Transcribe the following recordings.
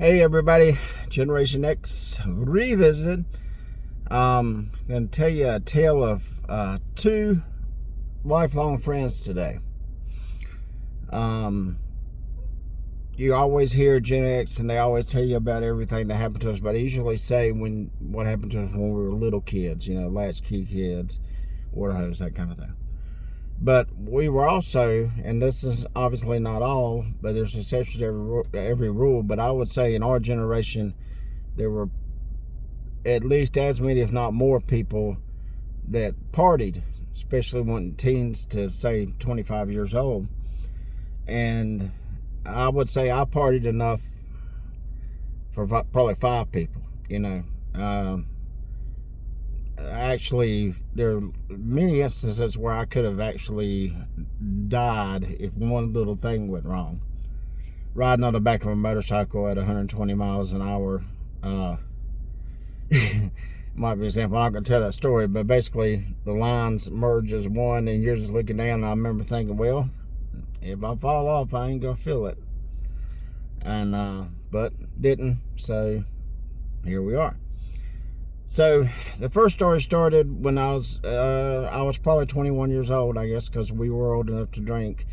Hey everybody, Generation X Revisited. Going to tell you a tale of two lifelong friends today. You always hear Gen X and they always tell you about everything that happened to us, but they usually say what happened to us when we were little kids, latchkey kids, water hose, that kind of thing. But we were also, and this is obviously not all, but there's exceptions to every rule, but I would say in our generation, there were at least as many, if not more, people that partied, especially when teens to, say, 25 years old. And I would say I partied enough for probably 5 people, Actually, there are many instances where I could have actually died if one little thing went wrong. Riding on the back of a motorcycle at 120 miles an hour might be an example. I'm not going to tell that story, but basically the lines merge as one and you're just looking down, and I remember thinking, well, if I fall off, I ain't going to feel it. And but didn't, so here we are. So the first story started when I was probably 21 years old, I guess, because we were old enough to drink.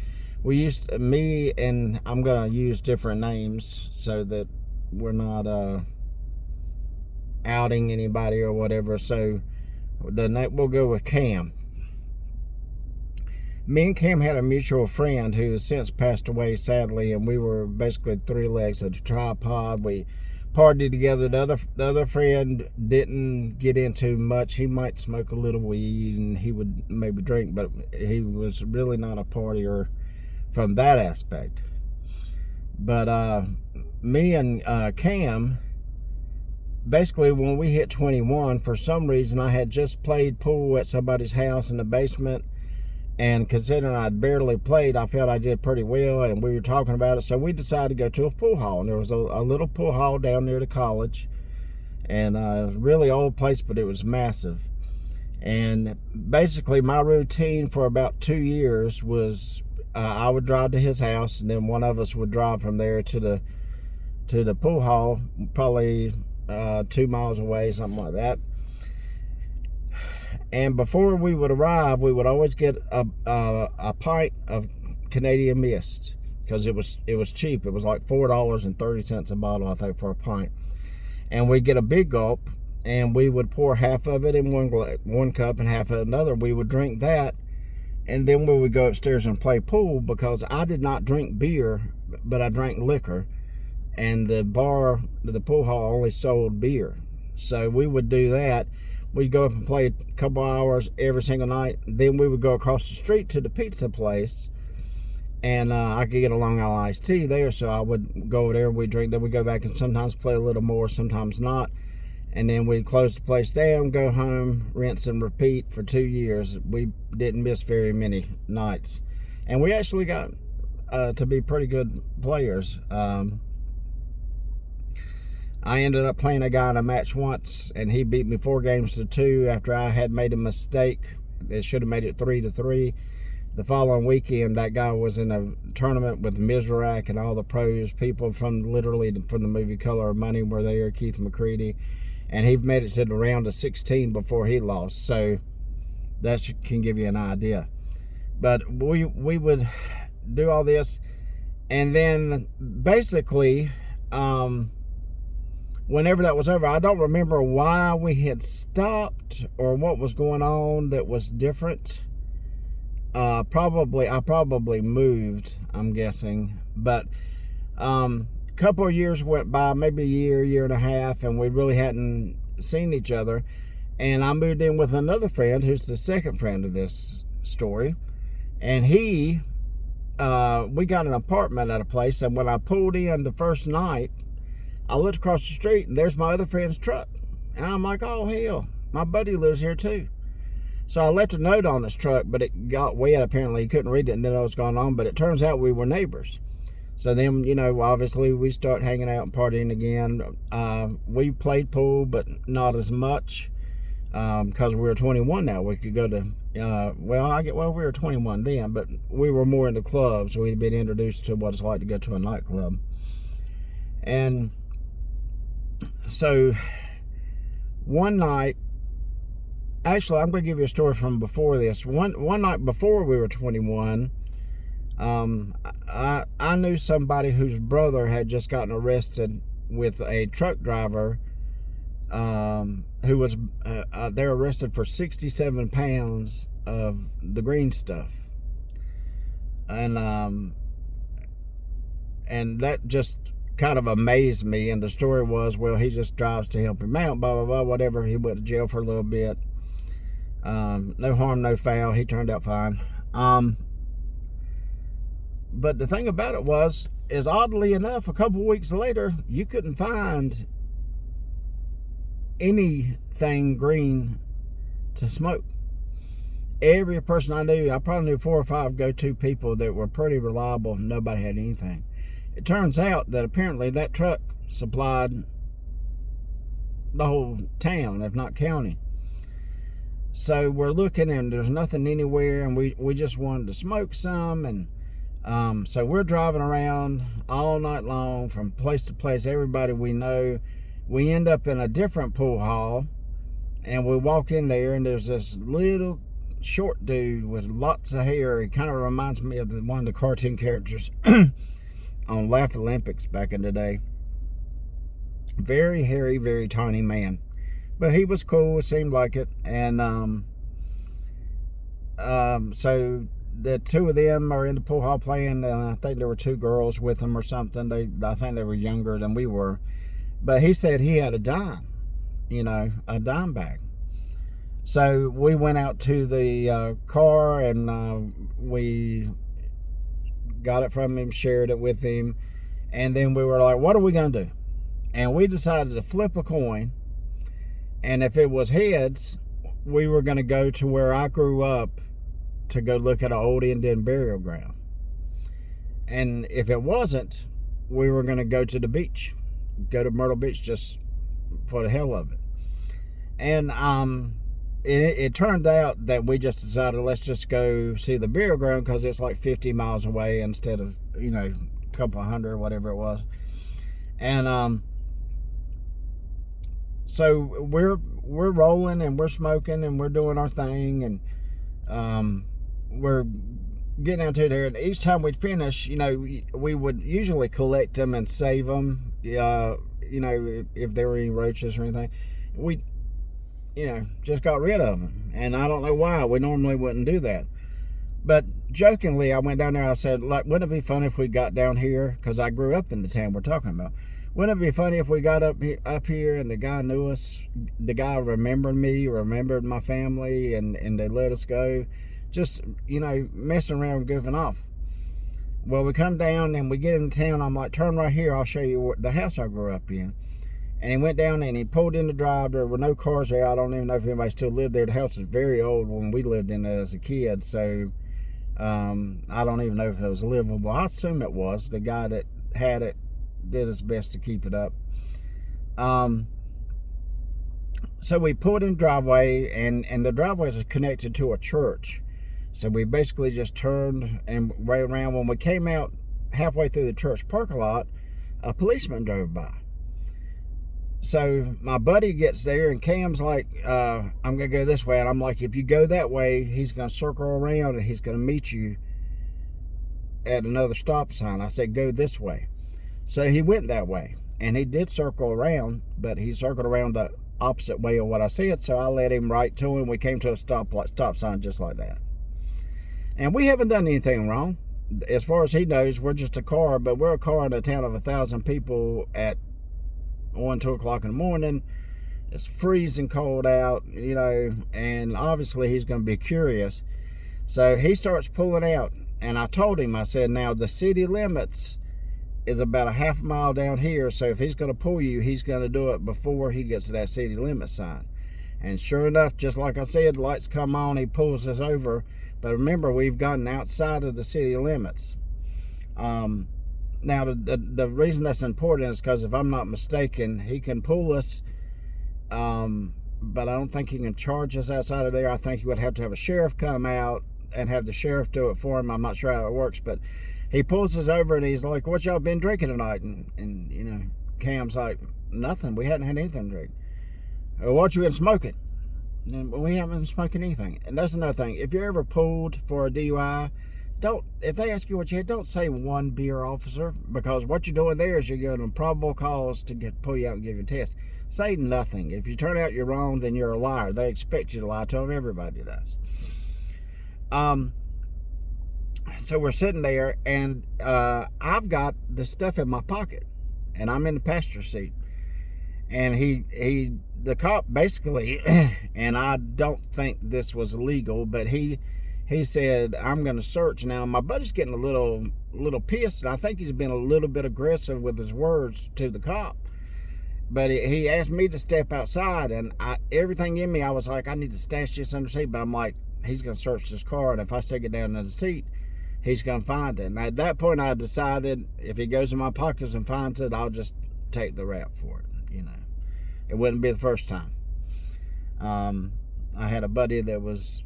Me and I'm going to use different names so that we're not outing anybody or whatever. So we'll go with Cam. Me and Cam had a mutual friend who has since passed away, sadly, and we were basically 3 legs of the tripod. We partied together. The other friend didn't get into much. He might smoke a little weed and he would maybe drink, but he was really not a partier from that aspect. But me and Cam, basically when we hit 21, for some reason I had just played pool at somebody's house in the basement, and considering I'd barely played, I felt I did pretty well, and we were talking about it. So we decided to go to a pool hall, and there was a little pool hall down near the college, and it was a really old place, but it was massive. And basically my routine for about 2 years was I would drive to his house, and then one of us would drive from there to the pool hall, probably 2 miles away, something like that. And before we would arrive, we would always get a pint of Canadian Mist, because it was cheap. It was like $4.30 a bottle, I think, for a pint. And we'd get a big gulp, and we would pour half of it in one cup and half of it in another. We would drink that, and then we would go upstairs and play pool, because I did not drink beer, but I drank liquor. And the pool hall only sold beer. So we would do that. We'd go up and play a couple hours every single night. Then we would go across the street to the pizza place, and I could get a Long Island iced tea there, so I would go over there and we'd drink. Then we'd go back and sometimes play a little more, sometimes not. And then we'd close the place down, go home, rinse and repeat for 2 years. We didn't miss very many nights. And we actually got to be pretty good players. I ended up playing a guy in a match once, and he beat me 4 games to 2 after I had made a mistake. It should have made it 3-3. The following weekend, that guy was in a tournament with Mizrak and all the pros. People from the movie Color of Money were there, Keith McCready, and he made it to the round of 16 before he lost. So that can give you an idea. But we would do all this, and then basically, whenever that was over, I don't remember why we had stopped or what was going on that was different. I probably moved, I'm guessing. But a couple of years went by, maybe a year and a half, and we really hadn't seen each other. And I moved in with another friend who's the second friend of this story. And we got an apartment at a place, and when I pulled in the first night, I looked across the street, and there's my other friend's truck. And I'm like, oh, hell, my buddy lives here too. So I left a note on his truck, but it got wet. Apparently, he couldn't read it and didn't know what was going on. But it turns out we were neighbors. So then, obviously we start hanging out and partying again. We played pool, but not as much, because we were 21 now. We could go to, we were 21 then, but we were more into clubs. We'd been introduced to what it's like to go to a nightclub. And So one night, actually, I'm going to give you a story from before this. One night before we were 21, I knew somebody whose brother had just gotten arrested with a truck driver who was they're arrested for 67 pounds of the green stuff, and that just kind of amazed me. And the story was, well, he just drives to help him out, blah blah blah, whatever. He went to jail for a little bit. No harm, no foul. He turned out fine. But the thing about it is oddly enough, a couple weeks later, you couldn't find anything green to smoke. Every person I knew, I probably knew 4 or 5 go-to people that were pretty reliable. Nobody had anything. It turns out that apparently that truck supplied the whole town, if not county. So we're looking and there's nothing anywhere, and we just wanted to smoke some. And so we're driving around all night long from place to place, everybody we know. We end up in a different pool hall, and we walk in there, and there's this little short dude with lots of hair. He kind of reminds me of one of the cartoon characters on Laugh Olympics back in the day. Very hairy, very tiny man. But he was cool, it seemed like it. And so the two of them are in the pool hall playing, and I think there were 2 girls with them or something. I think they were younger than we were. But he said he had a dime bag. So we went out to the car, and we got it from him, shared it with him. And then we were like, what are we going to do? And we decided to flip a coin. And if it was heads, we were going to go to where I grew up to go look at an old Indian burial ground. And if it wasn't, we were going to go to the beach. Go to Myrtle Beach just for the hell of it. And it turned out that we just decided, let's just go see the burial ground, because it's like 50 miles away instead of, a couple of hundred or whatever it was. And so we're rolling and we're smoking and we're doing our thing, and we're getting out to there. And each time we'd finish, we would usually collect them and save them. If there were any roaches or anything, we just got rid of them. And I don't know why. We normally wouldn't do that. But jokingly, I went down there. I said, wouldn't it be funny if we got down here? Because I grew up in the town we're talking about. Wouldn't it be funny if we got up here and the guy knew us? The guy remembered me, remembered my family, and they let us go. Just, messing around, goofing off. Well, we come down and we get in town. I'm like, turn right here. I'll show you the house I grew up in. And he went down and he pulled in the drive. There were no cars there. I don't even know if anybody still lived there. The house was very old when we lived in it as a kid. So I don't even know if it was livable. I assume it was. The guy that had it did his best to keep it up. So we pulled in the driveway, and the driveway is connected to a church. So we basically just turned and right around. When we came out halfway through the church parking lot, a policeman drove by. So my buddy gets there, and Cam's like, I'm going to go this way. And I'm like, if you go that way, he's going to circle around and he's going to meet you at another stop sign. I said, go this way. So he went that way, and he did circle around, but he circled around the opposite way of what I said. So I led him right to him. We came to a stop sign just like that. And we haven't done anything wrong. As far as he knows, we're just a car, but we're a car in a town of 1,000 people at 1, 2 o'clock in the morning. It's freezing cold out, and obviously he's going to be curious. So he starts pulling out, and I told him, I said, now the city limits is about a half mile down here, so if he's going to pull you, he's going to do it before he gets to that city limit sign. And sure enough, just like I said, the lights come on, he pulls us over. But remember, we've gotten outside of the city limits. Now, the reason that's important is because if I'm not mistaken, he can pull us, but I don't think he can charge us outside of there. I think he would have to have a sheriff come out and have the sheriff do it for him. I'm not sure how it works, but he pulls us over and he's like, what y'all been drinking tonight? And Cam's like, Nothing. We hadn't had anything to drink. What you been smoking? And we haven't been smoking anything. And that's another thing. If you're ever pulled for a DUI, if they ask you what you had, don't say one beer, officer, because what you're doing there is you're giving them probable cause to pull you out and give you a test. Say nothing. If you turn out you're wrong, then you're a liar. They expect you to lie to them. Everybody does. So we're sitting there, and I've got the stuff in my pocket, and I'm in the passenger seat. And the cop basically, and I don't think this was illegal, but he said, I'm going to search. Now, my buddy's getting a little pissed, and I think he's been a little bit aggressive with his words to the cop. But he asked me to step outside, and everything in me, I was like, I need to stash this under the seat. But I'm like, he's going to search this car, and if I stick it down in the seat, he's going to find it. And at that point, I decided if he goes in my pockets and finds it, I'll just take the rap for it. It wouldn't be the first time. I had a buddy that was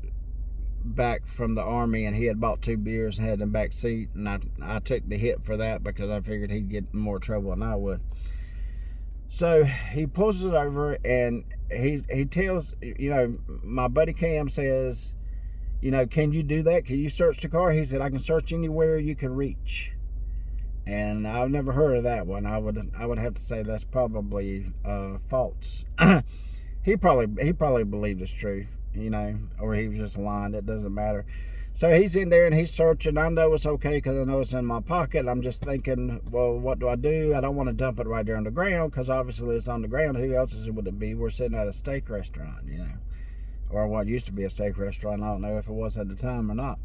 back from the Army, and he had bought 2 beers and had in the back seat, and I took the hit for that because I figured he'd get in more trouble than I would. So he pulls it over, and he tells, my buddy Cam says, can you do that? Can you search the car? He said, I can search anywhere you can reach. And I've never heard of that one. I would have to say that's probably false. he probably believed it's true, or he was just lying. It doesn't matter. So he's in there and he's searching. I know it's okay because I know it's in my pocket. I'm just thinking, well, what do? I don't want to dump it right there on the ground because obviously it's on the ground. Who else would it be? We're sitting at a steak restaurant, or what used to be a steak restaurant. I don't know if it was at the time or not.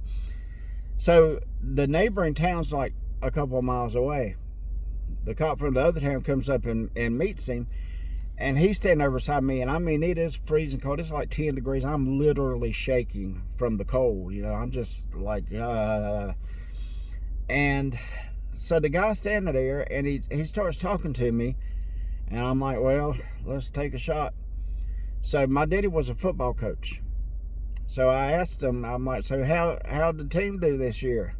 So the neighboring town's like a couple of miles away. The cop from the other town comes up and meets him, and he's standing over beside me, and I mean, it is freezing cold. It's like 10 degrees. I'm literally shaking from the cold. I'm just like, and so the guy's standing there, and he starts talking to me, and I'm like, well, let's take a shot. So my daddy was a football coach. So I asked him, I'm like, so how'd the team do this year?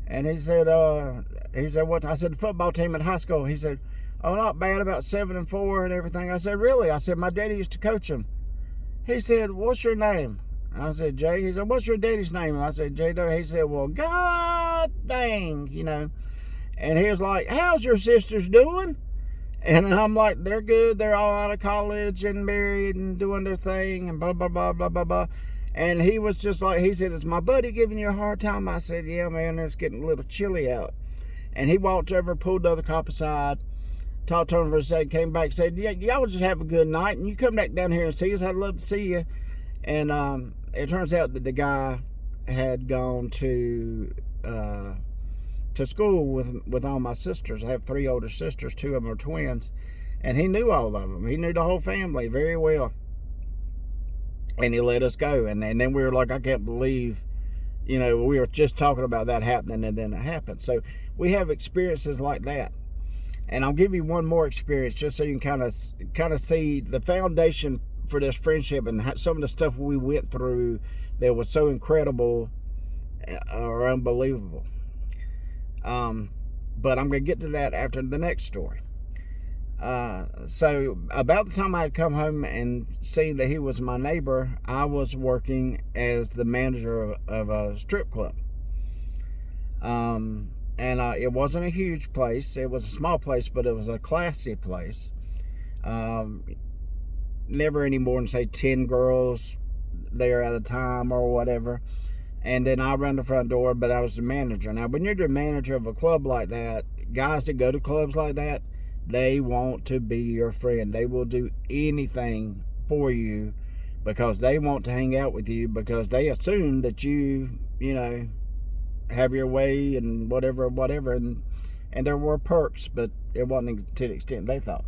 And he said, what? I said, the football team at high school. He said, oh, not bad, about 7-4 and everything. I said, really? I said, my daddy used to coach them. He said, what's your name? I said, Jay. He said, what's your daddy's name? I said, Jay. He said, well, God dang, And he was like, how's your sisters doing? And I'm like, they're good. They're all out of college and married and doing their thing and blah, blah, blah, blah, blah, blah. And he was just like, he said, is my buddy giving you a hard time? I said, yeah, man, it's getting a little chilly out. And he walked over, pulled the other cop aside, talked to him for a second, came back, said, yeah, y'all just have a good night, and you come back down here and see us. I'd love to see you. And it turns out that the guy had gone to school with all my sisters. I have 3 older sisters, 2 of them are twins, and he knew all of them. He knew the whole family very well. And he let us go. And then we were like, I can't believe, we were just talking about that happening, and then it happened. So we have experiences like that. And I'll give you one more experience just so you can kind of see the foundation for this friendship and some of the stuff we went through that was so incredible or unbelievable. But I'm going to get to that after the next story. So about the time I had come home and seen that he was my neighbor, I was working as the manager of a strip club. And it wasn't a huge place. It was a small place, but it was a classy place. Never any more than, say, 10 girls there at a time or whatever. And then I ran the front door, but I was the manager. Now, when you're the manager of a club like that, guys that go to clubs like that, they want to be your friend. They will do anything for you because they want to hang out with you because they assume that you have your way and whatever. And there were perks, but it wasn't to the extent they thought.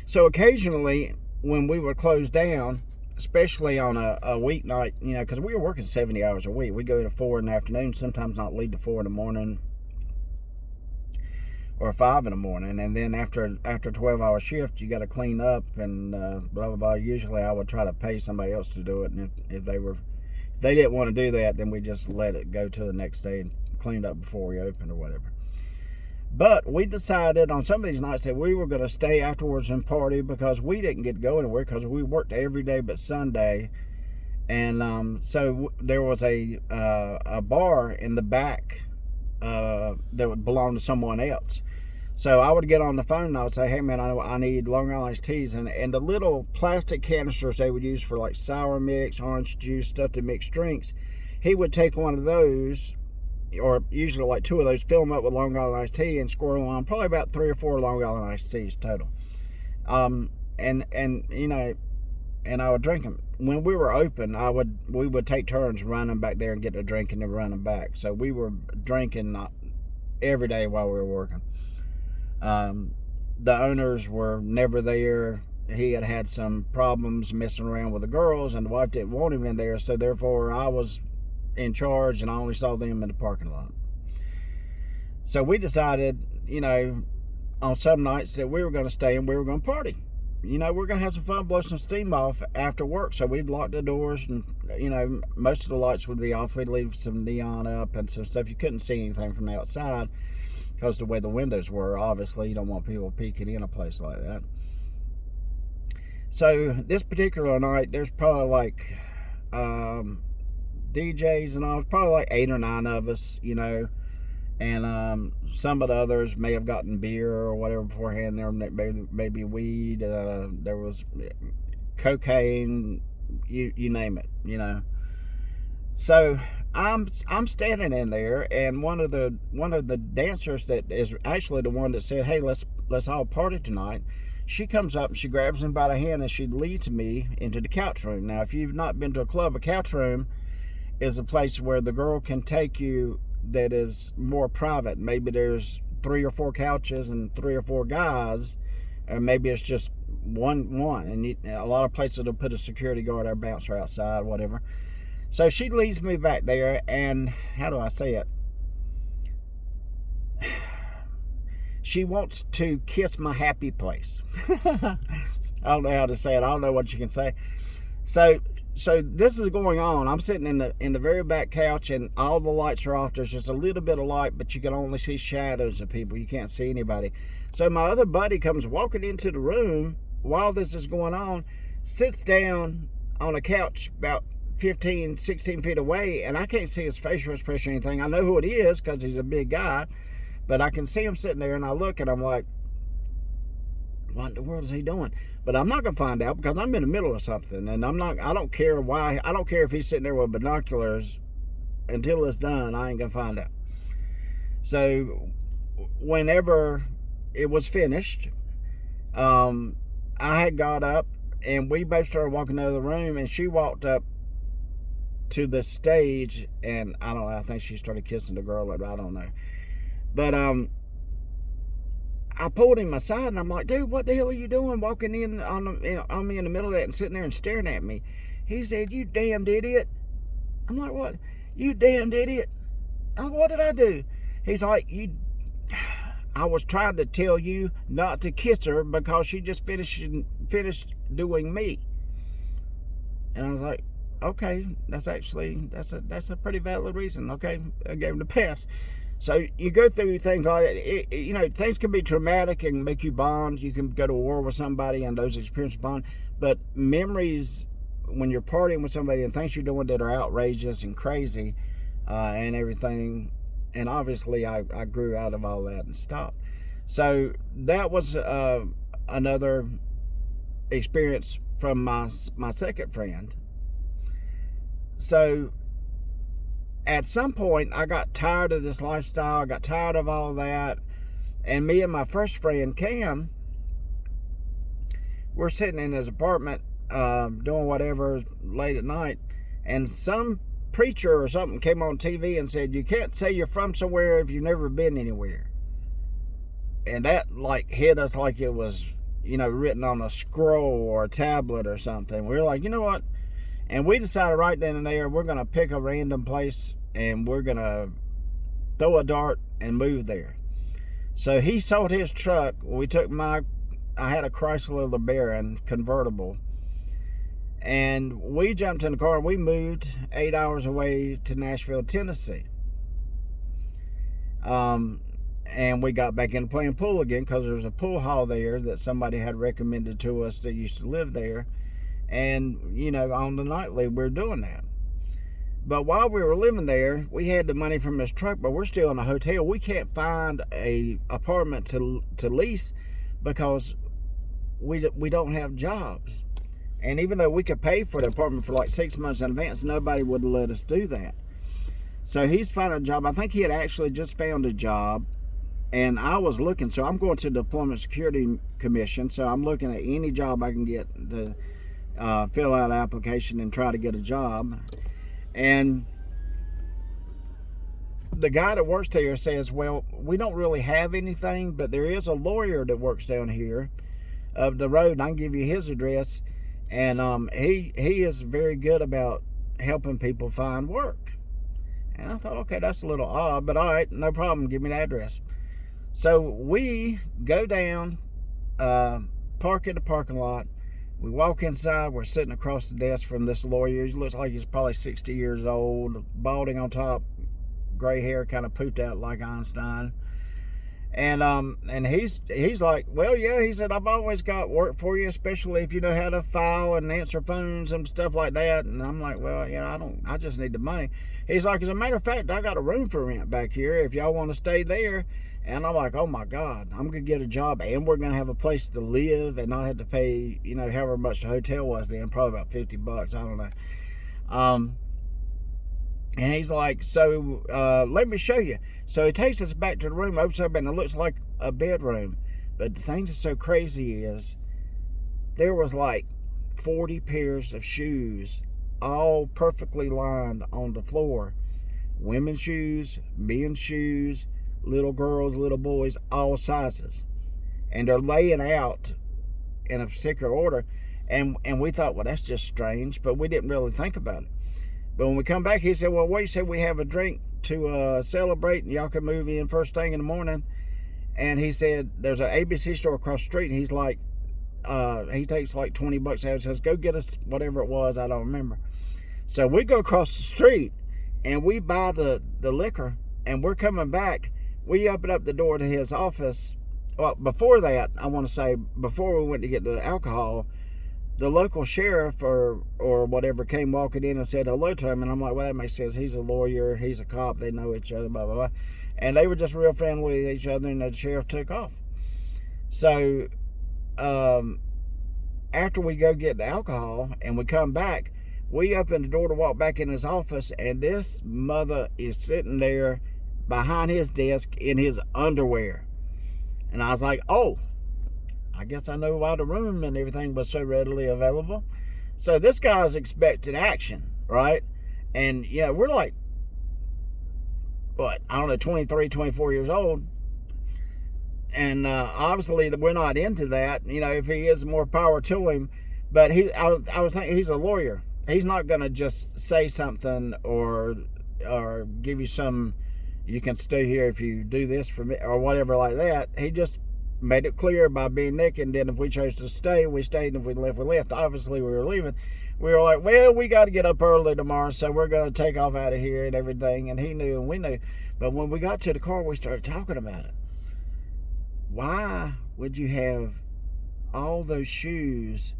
So occasionally when we were closed down, especially on a weeknight, because we were working 70 hours a week. We'd go to 4 in the afternoon, sometimes not leave to 4 in the morning or 5 in the morning. And then after a 12-hour shift, you got to clean up and blah, blah, blah. Usually I would try to pay somebody else to do it. And if they didn't want to do that, then we just let it go till the next day and cleaned up before we opened or whatever. But we decided on some of these nights that we were going to stay afterwards and party because we didn't get to go anywhere because we worked every day but Sunday. And so there was a bar in the back that would belong to someone else. So I would get on the phone and I would say, hey man, I need Long Island iced teas. And the little plastic canisters they would use for like sour mix, orange juice, stuff to mix drinks, he would take one of those, or usually like 2 of those, fill them up with Long Island iced tea and squirrel on probably about 3 or 4 Long Island iced teas total. And you know, and I would drink them. When we were open, we would take turns running back there and get a drink and then running back. So we were drinking every day while we were working. The owners were never there. He had some problems messing around with the girls, and the wife didn't want him in there. So therefore, I was in charge, and I only saw them in the parking lot. So we decided, you know, on some nights that we were going to stay and we were going to party. You know, we're going to have some fun, blow some steam off after work. So we'd lock the doors, and, you know, most of the lights would be off. We'd leave some neon up and some stuff. You couldn't see anything from the outside because the way the windows were. Obviously, you don't want people peeking in a place like that. So this particular night, there's probably like DJs and all. It's probably like 8 or 9 of us, you know. And some of the others may have gotten beer or whatever beforehand. There maybe weed. There was cocaine. You name it. You know. So I'm standing in there, and one of the dancers that is actually the one that said, "Hey, let's all party tonight." She comes up and she grabs me by the hand and she leads me into the couch room. Now, if you've not been to a club, a couch room is a place where the girl can take you that is more private. Maybe there's 3 or 4 couches and 3 or 4 guys, or maybe it's just one. And a lot of places will put a security guard or bouncer outside, whatever. So she leads me back there, and how do I say it? She wants to kiss my happy place. I don't know how to say it. I don't know what you can say. So this is going on. I'm sitting in the very back couch, and all the lights are off. There's just a little bit of light, but you can only see shadows of people. You can't see anybody. So my other buddy comes walking into the room while this is going on, sits down on a couch about 15, 16 feet away, and I can't see his facial expression or anything. I know who it is because he's a big guy, but I can see him sitting there, and I look, and I'm like, what in the world is he doing? But I'm not going to find out because I'm in the middle of something, and I don't care why. I don't care if he's sitting there with binoculars. Until it's done, I ain't going to find out. So whenever it was finished, I had got up, and we both started walking out of the room, and she walked up to the stage, and I don't know, I think she started kissing the girl. I don't know. But I pulled him aside, and I'm like, dude, what the hell are you doing walking in on me in the middle of that and sitting there and staring at me? He said, you damned idiot. I'm like, what? You damned idiot. I'm like, what did I do? He's like, I was trying to tell you not to kiss her because she just finished doing me. And I was like, okay, that's a pretty valid reason. Okay, I gave him the pass. So you go through things like that. You know, things can be traumatic and make you bond. You can go to war with somebody and those experiences bond. But memories, when you're partying with somebody and things you're doing that are outrageous and crazy and everything, and obviously I grew out of all that and stopped. So that was another experience from my second friend. So at some point, I got tired of this lifestyle. I got tired of all that. And me and my first friend, Cam, we're sitting in his apartment doing whatever late at night. And some preacher or something came on TV and said, you can't say you're from somewhere if you've never been anywhere. And that like hit us like it was, you know, written on a scroll or a tablet or something. We were like, you know what? And we decided right then and there, we're going to pick a random place and we're going to throw a dart and move there. So he sold his truck. We took I had a Chrysler LeBaron convertible. And we jumped in the car and we moved 8 hours away to Nashville, Tennessee. And we got back into playing pool again because there was a pool hall there that somebody had recommended to us that used to live there. And, you know, on the nightly, we're doing that. But while we were living there, we had the money from his truck, but we're still in a hotel. We can't find a apartment to lease because we don't have jobs. And even though we could pay for the apartment for like 6 months in advance, nobody would let us do that. So he's finding a job. I think he had actually just found a job, and I was looking. So I'm going to the Employment Security Commission. So I'm looking at any job I can get to fill out an application and try to get a job. And the guy that works there says, well, we don't really have anything, but there is a lawyer that works down here up the road, and I can give you his address. And he is very good about helping people find work. And I thought, okay, that's a little odd, but all right, no problem, give me the address. So we go down, park in the parking lot. We walk inside. We're sitting across the desk from this lawyer. He looks like he's probably 60 years old, balding on top, gray hair, kind of poofed out like Einstein. And he's like, well, yeah, he said, I've always got work for you, especially if you know how to file and answer phones and stuff like that. And I'm like, well, I just need the money. He's like, as a matter of fact, I got a room for rent back here if y'all want to stay there. And I'm like, oh my God, I'm going to get a job and we're going to have a place to live and not have to pay, however much the hotel was then, probably about $50. I don't know. And he's like, so let me show you. So he takes us back to the room, opens up, and it looks like a bedroom. But the thing that's so crazy is there was like 40 pairs of shoes, all perfectly lined on the floor. Women's shoes, men's shoes, little girls, little boys, all sizes. And they're laying out in a particular order. And we thought, well, that's just strange, but we didn't really think about it. But when we come back, he said, well, wait, said we have a drink to celebrate, and y'all can move in first thing in the morning. And he said, there's an ABC store across the street. And he's like, he takes like $20 out and says, go get us whatever it was. I don't remember. So we go across the street, and we buy the liquor, and we're coming back. We open up the door to his office. Well, before that, I want to say, before we went to get the alcohol, the local sheriff or whatever came walking in and said hello to him. And I'm like, well, that makes sense. He's a lawyer. He's a cop. They know each other, blah, blah, blah. And they were just real friendly with each other, and the sheriff took off. So after we go get the alcohol and we come back, we open the door to walk back in his office, and this mother is sitting there behind his desk in his underwear. And I was like, oh, I guess I know why the room and everything was so readily available. So this guy's expecting action, right? And, we're like, what, I don't know, 23, 24 years old. And obviously we're not into that. If he is, more power to him. But I was thinking, he's a lawyer. He's not going to just say something or give you some, you can stay here if you do this for me, or whatever like that. He just made it clear by being naked, and then if we chose to stay, we stayed, and if we left, we left. Obviously, we were leaving. We were like, well, we got to get up early tomorrow, so we're going to take off out of here and everything, and he knew and we knew. But when we got to the car, we started talking about it. Why would you have all those shoes?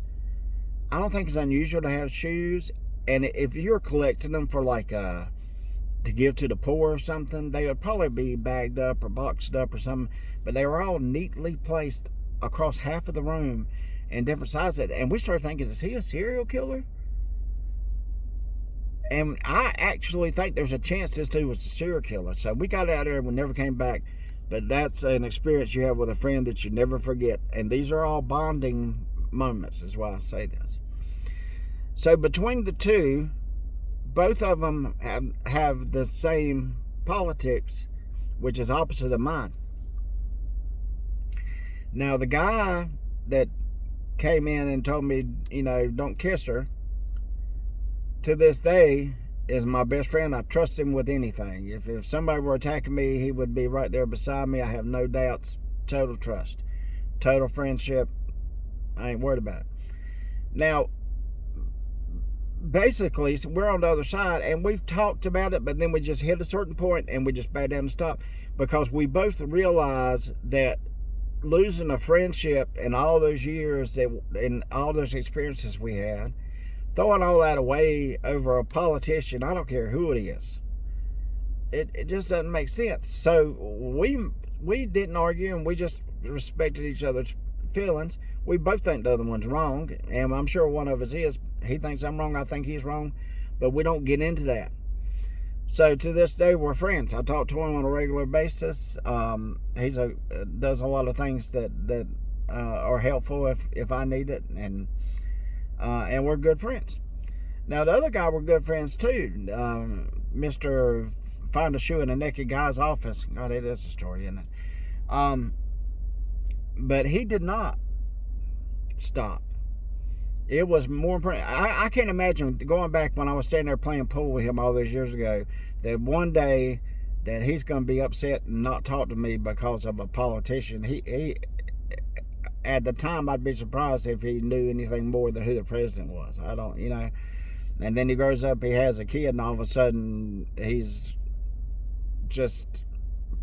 I don't think it's unusual to have shoes, and if you're collecting them for like to give to the poor or something, they would probably be bagged up or boxed up or something, but they were all neatly placed across half of the room in different sizes. And we started thinking, is he a serial killer? And I actually think there's a chance this dude was a serial killer. So we got out there and we never came back. But that's an experience you have with a friend that you never forget. And these are all bonding moments, is why I say this. So between the two, both of them have the same politics, which is opposite of mine. Now, the guy that came in and told me, don't kiss her, to this day is my best friend. I trust him with anything. If somebody were attacking me, he would be right there beside me. I have no doubts. Total trust. Total friendship. I ain't worried about it. Now, basically, so we're on the other side, and we've talked about it, but then we just hit a certain point and we just back down and stop, because we both realize that losing a friendship in all those years, that in all those experiences we had, throwing all that away over a politician, I don't care who it is, it just doesn't make sense. So we didn't argue, and we just respected each other's feelings. We both think the other one's wrong, and I'm sure one of us is. He thinks I'm wrong, I think he's wrong, but we don't get into that. So to this day, we're friends. I talk to him on a regular basis. He's does a lot of things that are helpful if I need it, and we're good friends. Now the other guy, we're good friends too. Mr. Find a Shoe in a Naked Guy's Office. God, it is a story, isn't it? But he did not stop. It was more important. I can't imagine going back when I was standing there playing pool with him all those years ago, that one day that he's going to be upset and not talk to me because of a politician. He at the time, I'd be surprised if he knew anything more than who the president was. I don't, And then he grows up, he has a kid, and all of a sudden he's just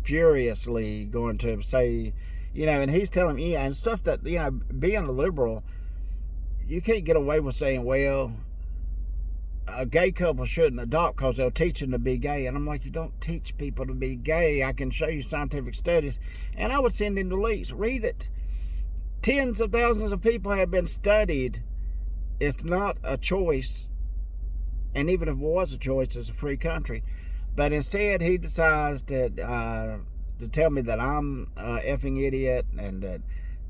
furiously going to say, and he's telling me, and stuff that, being a liberal, you can't get away with saying, well, a gay couple shouldn't adopt because they'll teach them to be gay. And I'm like, you don't teach people to be gay. I can show you scientific studies. And I would send him to Leaks. Read it. Tens of thousands of people have been studied. It's not a choice. And even if it was a choice, it's a free country. But instead, he decides to tell me that I'm an effing idiot, and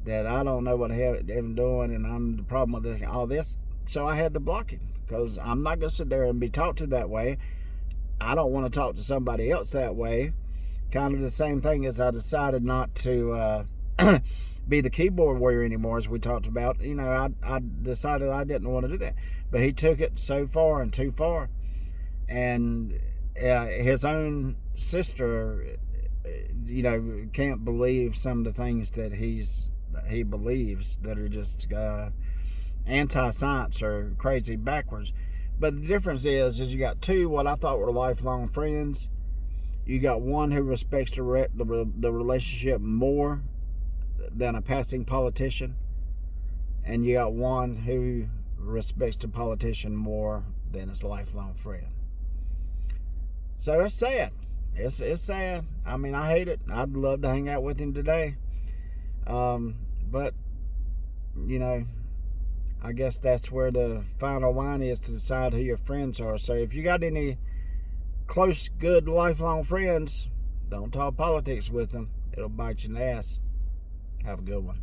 that I don't know what the hell I'm doing, and I'm the problem with all this. So I had to block him, because I'm not going to sit there and be talked to that way. I don't want to talk to somebody else that way. Kind of the same thing as I decided not to be the keyboard warrior anymore, as we talked about. I decided I didn't want to do that. But he took it so far and too far. And his own sister, can't believe some of the things that he believes that are just anti-science or crazy backwards. But the difference is you got two what I thought were lifelong friends. You got one who respects the relationship more than a passing politician, and you got one who respects the politician more than his lifelong friend. So it's sad. It's sad. I mean, I hate it. I'd love to hang out with him today. But, I guess that's where the final line is, to decide who your friends are. So if you got any close, good, lifelong friends, don't talk politics with them. It'll bite you in the ass. Have a good one.